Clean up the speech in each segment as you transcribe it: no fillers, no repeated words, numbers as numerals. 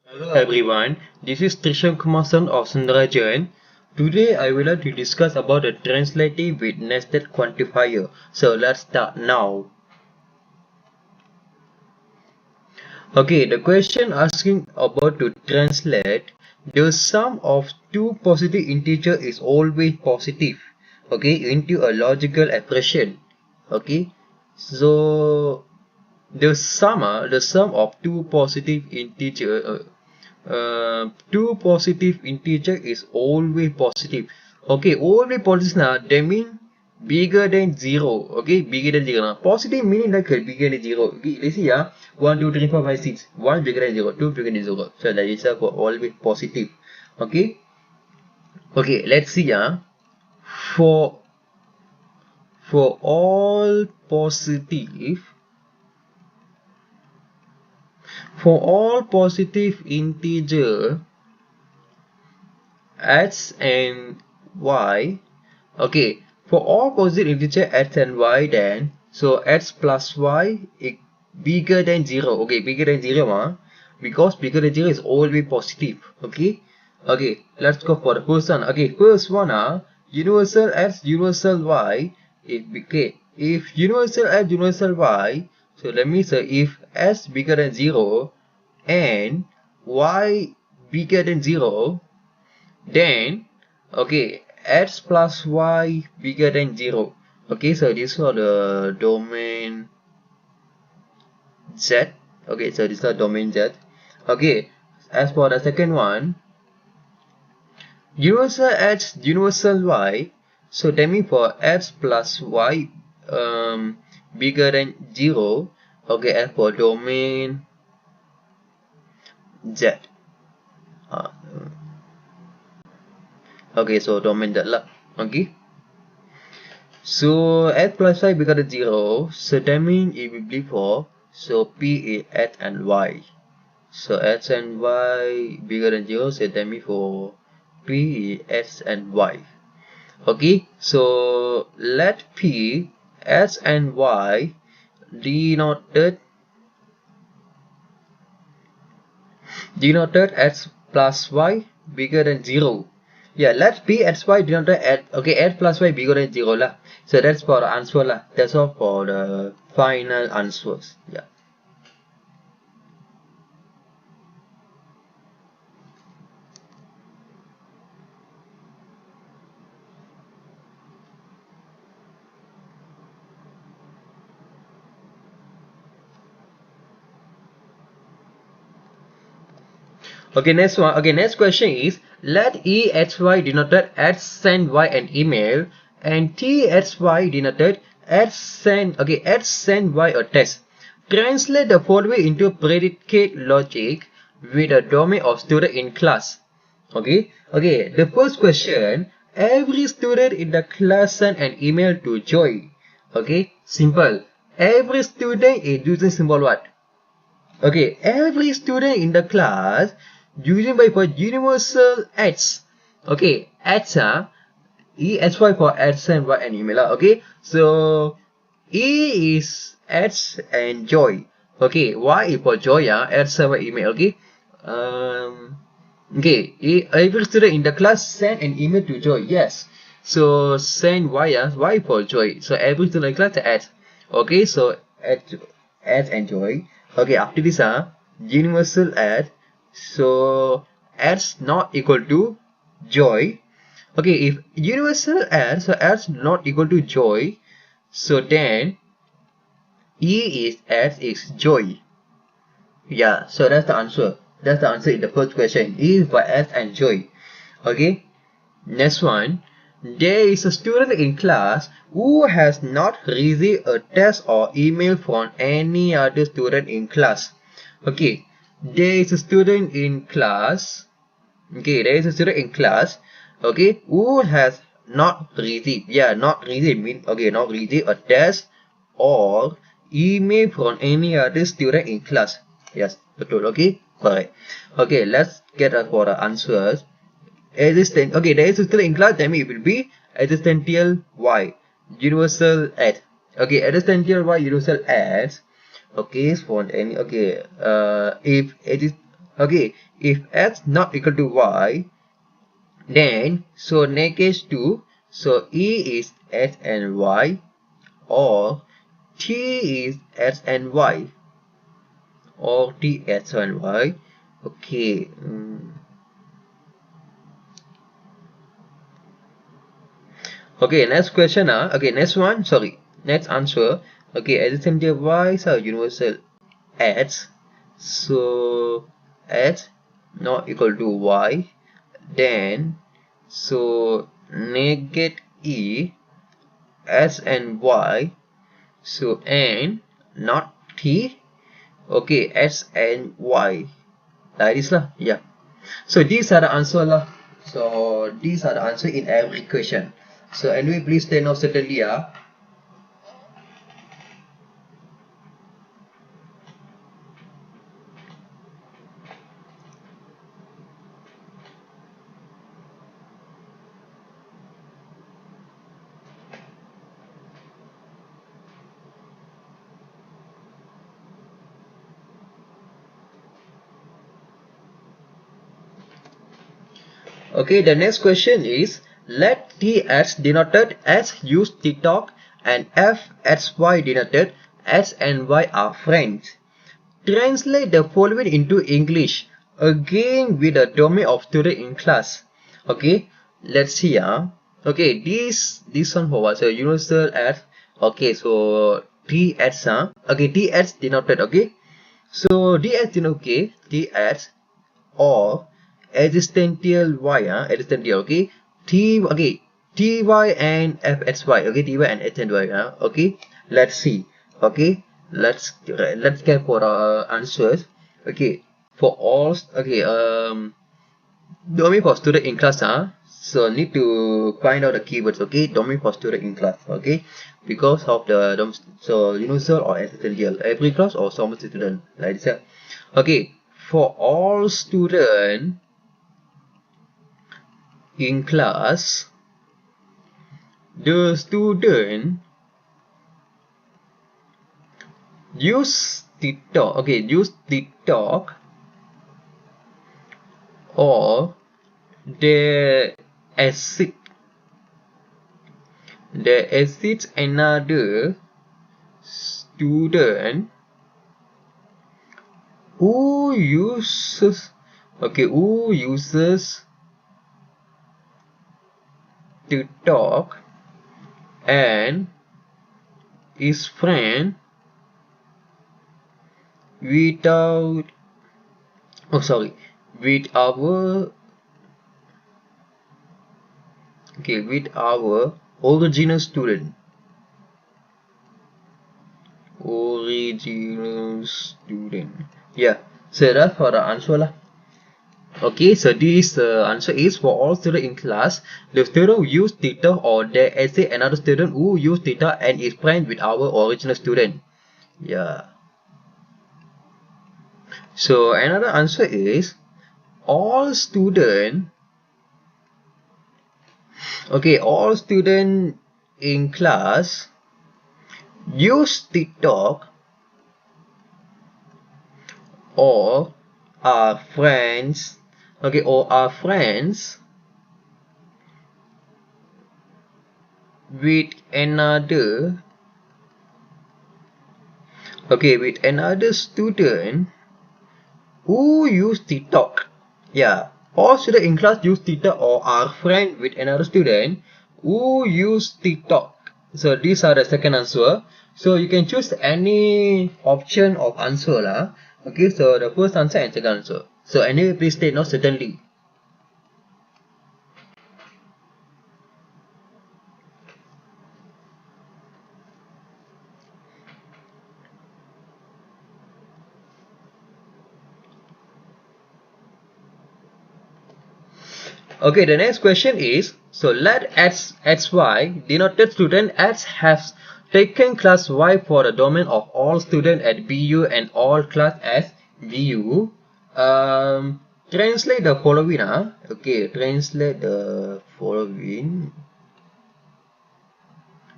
Hello everyone, this is Trisham Kumasan of Sundarajan. Today I will like to discuss about the translative with nested quantifier. So let's start now. Okay, the question asking about to translate the sum of two positive integers is always positive. Okay, into a logical expression. Okay, so the sum of two positive integer is always positive. Okay, always positive now, that means bigger than zero. Okay, bigger than zero. Now, positive meaning like bigger than zero. Okay, let's see, 1 2 3 4 5 6, 1 bigger than 0, 2 bigger than 0. So that is for always positive. Okay, okay, let's see, for all positive, integer x and y. Okay, for all positive integer x and y, then so x plus y is bigger than 0. Okay, bigger than 0, because bigger than 0 is always positive. Okay, okay, let's go for the first one. Okay, first one, universal x universal y. If universal x universal y, so let me say if x bigger than 0 and y bigger than 0, then okay, x plus y bigger than 0. Okay, so this is for the domain z. Okay, so this is the domain z. Okay, as for the second one, universal x universal y, so that means for x plus y bigger than 0. Okay, as for domain z, uh, okay, so domain z lah. Okay, so x plus y bigger than 0, so that means it will be for, so p is x and y. So x and y bigger than 0, so that means for p is x and y. Okay, so let p, x and y denoted x plus y bigger than 0. Yeah, let p x y denoted at, okay, x plus y bigger than 0 lah. So that's for the answer lah. That's all for the final answers. Yeah. Okay, next one. Okay, next question is, let EXY denoted x send y an email and TXY denoted x send, okay, x send y a text. Translate the following into predicate logic with a domain of student in class. Okay, okay, the first question, every student in the class send an email to Joy. Okay, simple. Every student is using symbol what? Okay, every student in the class using by for universal x. Okay, x, e s y for x and y and email. Okay, so e is x and joy. Okay, y is for joy, x and y email. Okay, okay, every student in the class send an email to joy. Yes, so send y, y for joy. So every student in the class x. Okay, so x and joy. Okay, after this, universal add, so x not equal to joy. Okay, if universal add, so x not equal to joy, so then e is x is joy. Yeah, so that's the answer. That's the answer in the first question. E is for x and joy. Okay, next one. There is a student in class who has not received a text or email from any other student in class. Okay, there is a student in class. Okay, there is a student in class. Okay, who has not received. Yeah, not received means, okay, not received a text or email from any other student in class. Yes, betul. Okay, correct. Okay, let's get for the answers. Existent. Okay, there is a student in class, that means it will be existential y, universal x. Okay, existential y, universal x. Okay, for any, okay, if it is, Okay, if x not equal to y, then so negate 2, so e is x and y, or t is x and y, or t x and y. Okay. Okay, next question. Okay, next one. Sorry, next answer. Okay, adjacency y are universal x. So x not equal to y. Then so negate e s and y. So n not t. Okay, s and y. Like this lah. Yeah. So these are the answer lah. So these are the answer in every question. So anyway, please stay now certainly. Okay, the next question is, let T as denoted as use TikTok and F as Y denoted X and Y are friends. Translate the following into English again with the domain of student in class. Okay, let's see. Okay, this one for what? So universal as. Okay, so T as. Okay, T as denoted. Okay, so D as denoted. Okay, T as or existential y, existential. Okay, t. Okay, ty and fxy. Okay, ty and fxy. Okay, let's see. Okay, let's get for our answers. Okay, for all. Okay, domain for student in class. So need to find out the keywords. Okay, domain for student in class. Okay, because of the so universal or existential, every class or some student like this. Okay, for all student in class, the student use TikTok. Okay, use TikTok or they exit another student who uses TikTok and is friend without with our original student. Yeah, so that's for the answer lah. Okay, so this answer is for all students in class. The student who use TikTok or they essay another student who use TikTok and is friend with our original student. Yeah. So another answer is all student. Okay, all student in class use TikTok or are friends. Okay, or are friends with another. Okay, with another student who use TikTok. Yeah, all students in class use TikTok or are friends with another student who use TikTok. So these are the second answer. So you can choose any option of answer lah. Okay, so the first answer and second answer. So anyway, please state no certainly. Okay, the next question is, so let xy denoted student x has taken class y for the domain of all students at BU and all class as BU. Translate the following. Okay, translate the following.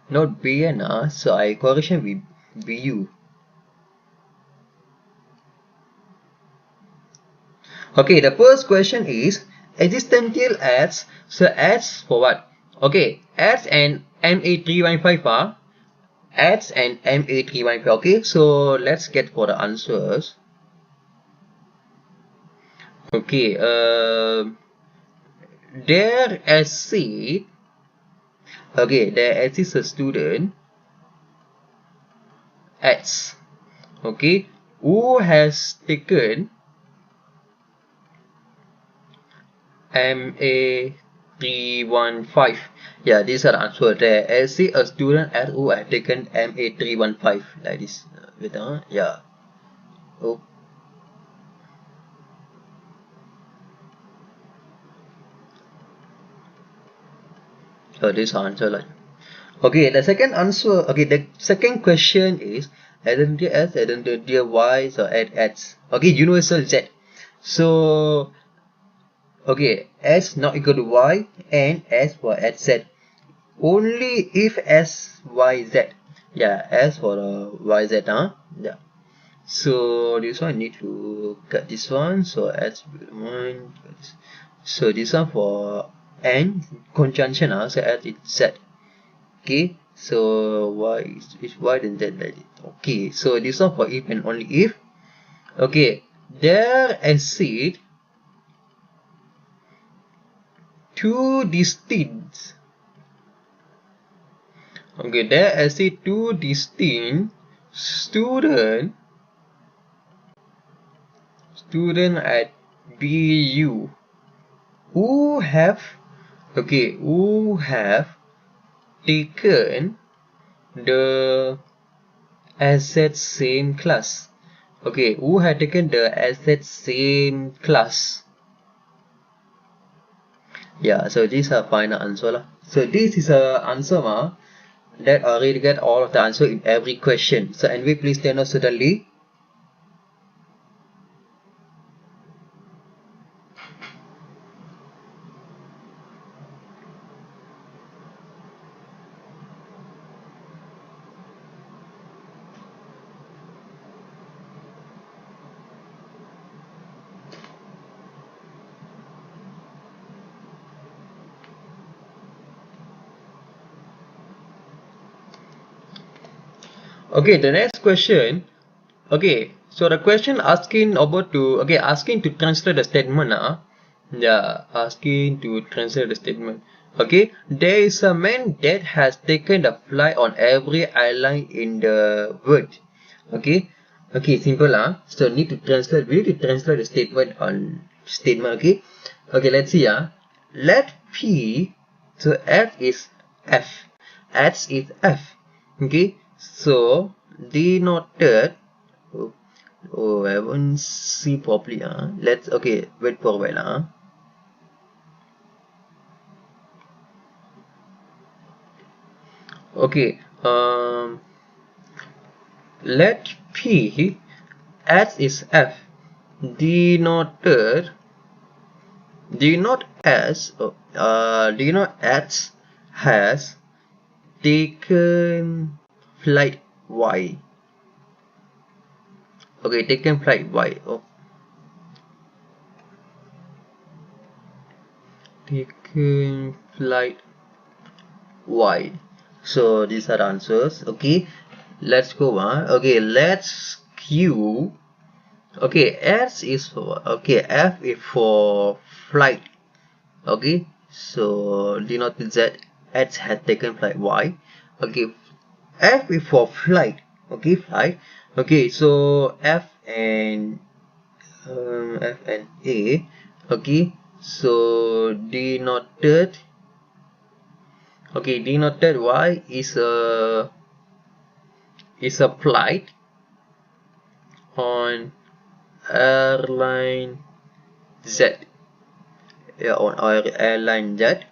Not BN. So I correction with BU. Okay, the first question is existential adds. So adds for what? Okay, adds and MA315 are adds and MA315. Okay, so let's get for the answers. Okay, there exists. Okay, there exists a student X. Okay, who has taken MA315. Yeah, these are the answer there. As see a student at who have taken MA315 like this. Wait, yeah. Oh. So this answer like. Okay, the second answer. Okay, the second question is identity S, identity Y, so add X. Okay, universal Z. So okay, S not equal to Y and S for add Z. Only if S Y Z. Yeah, S for the Y Z, huh? Yeah. So this one need to cut this one. So S one. So this one for N conjunction, so S is Z. Okay, so Y is Y then Z like it. Okay, so this one for if and only if. Okay, there exist two distinct. Okay, there exist two distinct student at BU who have taken the exact same class. Okay, who had taken the exact same class. Yeah, so these are final answer lah. So this is a answer that already get all of the answer in every question. So anyway, please stand up suddenly. Okay, the next question. Okay, so the question asking about to asking to translate the statement. Yeah, asking to translate the statement. Okay, there is a man that has taken the flight on every airline in the world. Okay, simple. So need to translate. We need to translate the statement on statement. Okay, let's see. Let P. So F is F. X is F. Okay, so denoted. Oh, I haven't see properly. Let's wait for a while. Okay, let P X is F denoted denote S denote X has taken flight Y. Okay, taken flight Y. Oh. Taken flight Y. So these are answers. Okay, let's go on. Okay, let's Q. Okay, S is for F is for flight. Okay, so denote Z. X has taken flight Y. Okay, F is for flight. Okay, flight. Okay, so F and A. Okay, so denoted. Okay, denoted Y is a flight on airline Z. Yeah, on our airline Z.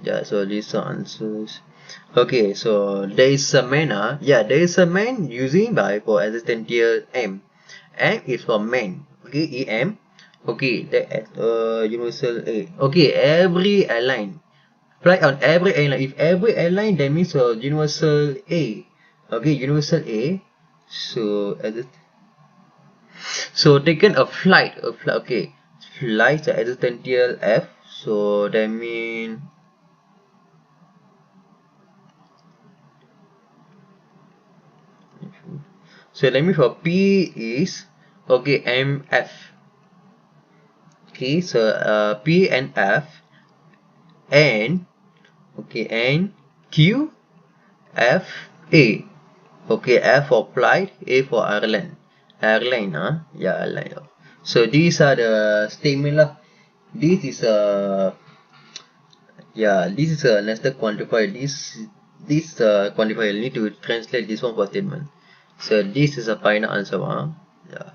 Yeah, so these are answers. Okay, so there is a man. Yeah, there is a man using by for existential M. M is for man. Okay, EM. Okay, that universal A. Okay, every airline. Fly on every airline. If every airline, that means universal A. Okay, universal A. So taken a flight. Okay, like the existential f, so that means so let me for p is okay mf. Okay, so p and f and okay and q f a. Okay, f for flight, a for airline. Yeah, airline. So these are the statement lah. This is a nested quantifier. This quantifier, you need to translate this one for statement. So this is a final answer. Yeah.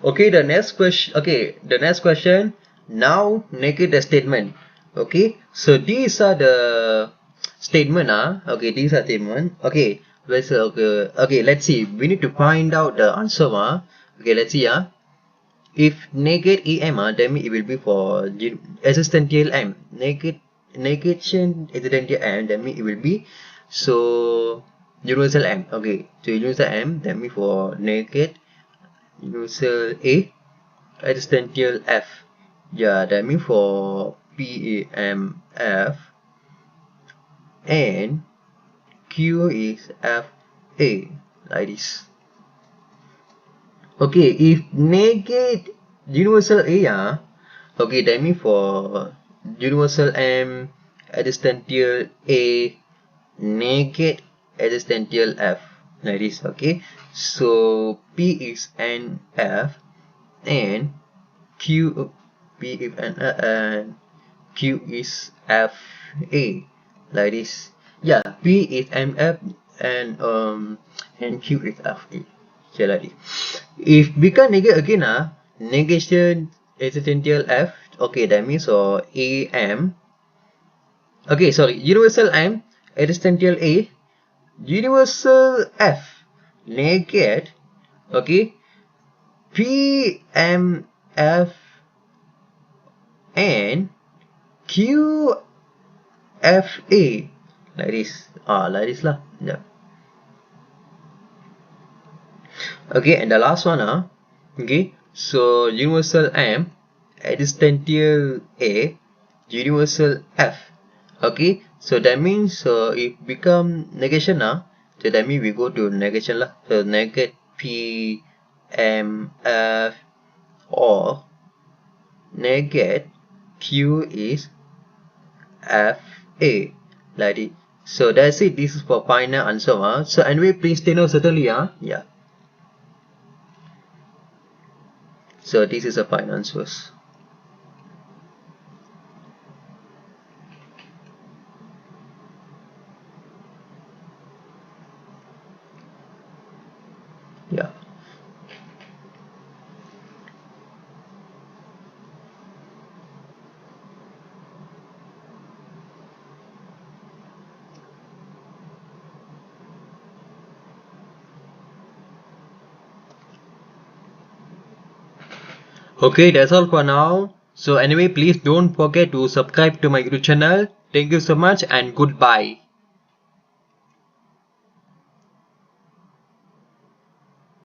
Okay, the next question. Now negate the statement. Okay, so these are the statement. Okay, these are statement. Okay, let's see. We need to find out the answer. Okay, let's see. If negate em, that means it will be for existential m. Negation existential m, that means it will be so universal m. Okay, so universal m, that means for negate universal a, existential f. Yeah, that means for p m f and q is f a, like this. Okay, if negate universal a, okay, that means for universal m, existential a, negate existential f, like this. Okay, so p is n f and q p if n and q is f a, like this. Yeah, p is m f and q is f a. So like this. If we can negate again, negation existential f. Okay, that means a m. Okay, sorry, universal m, existential a, universal f, negate. Okay, p m f and q f a, like this. Like this lah. Yeah. Okay, and the last one, okay, so universal m, existential a, universal f. Okay, so that means if become negation, so that means we go to negation lah. So negate p m f or negate q is f a, like it. So that's it. This is for final answer. So anyway, please take note certainly. Yeah. So this is a final answers. Yeah. Okay, that's all for now. So anyway, please don't forget to subscribe to my YouTube channel. Thank you so much and goodbye.